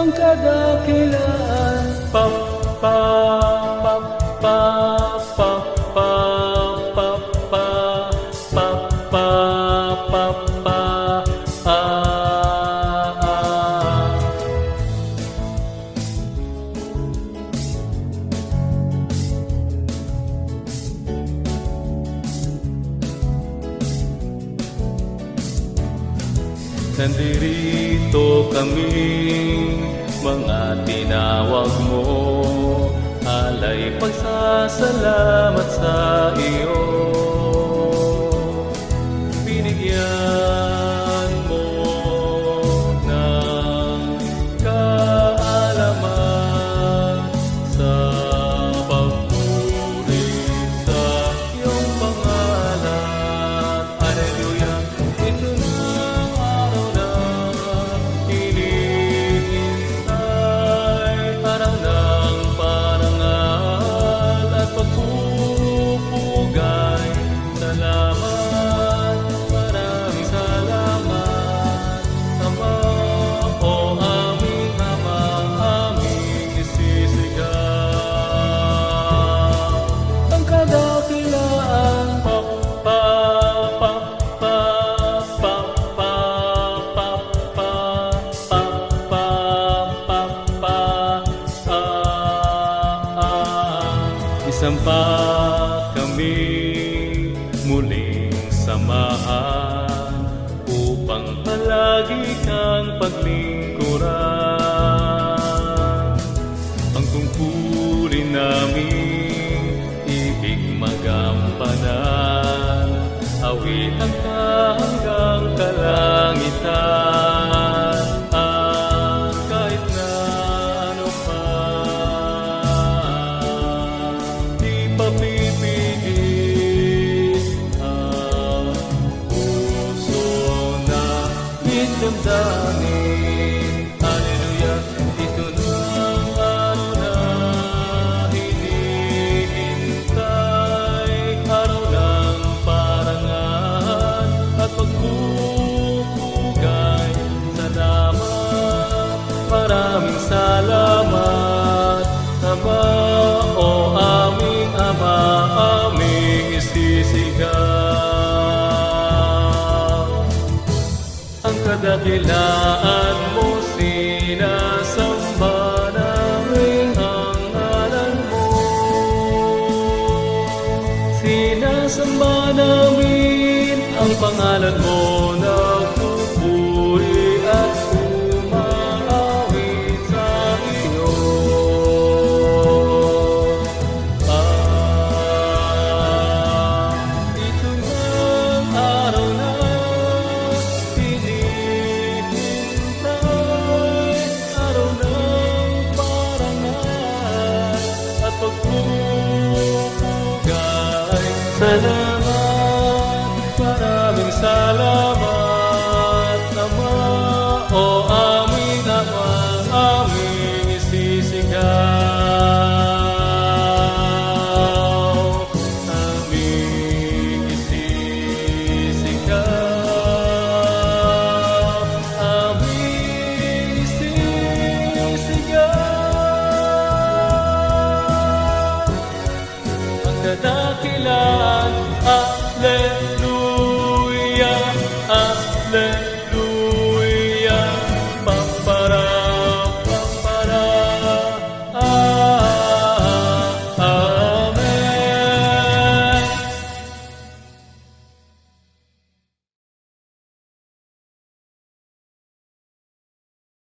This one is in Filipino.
ang kadakilaan. Pa pa pa pa pa pa pa pa pa pa pa pa Nandirito kami, mga tinawag mo, alay pagsasalamat sa iyo. Binigyan mo ng kaalaman sa pagpuri sa iyong pangalan. Hallelujah! Ito na araw na hinihintay, araw ng parangal at pagpupugay. Salamat, maraming salamat, Ama, o aming Ama, aming isisigaw. Ang kadakilaan, pa pa pa pa pa pa pa pa pa pa pa isang pa kami muling samahan upang palagi kang paglingkuran. Ang tungkulin namin ibig magampanan, awitan ka hanggang kalangitan. At kahit na ano pa, di papipigil ang puso na damdamin. Hallelujah! Ito na ang araw na hinihintay, araw ng parangal at pagpupugay. Salamat, maraming salamat, Ama, o aming Ama, aming isisigaw. Ang kadakilaan mo, sinasamba namin ang ngalan mo. Sinasamba namin ang pangalan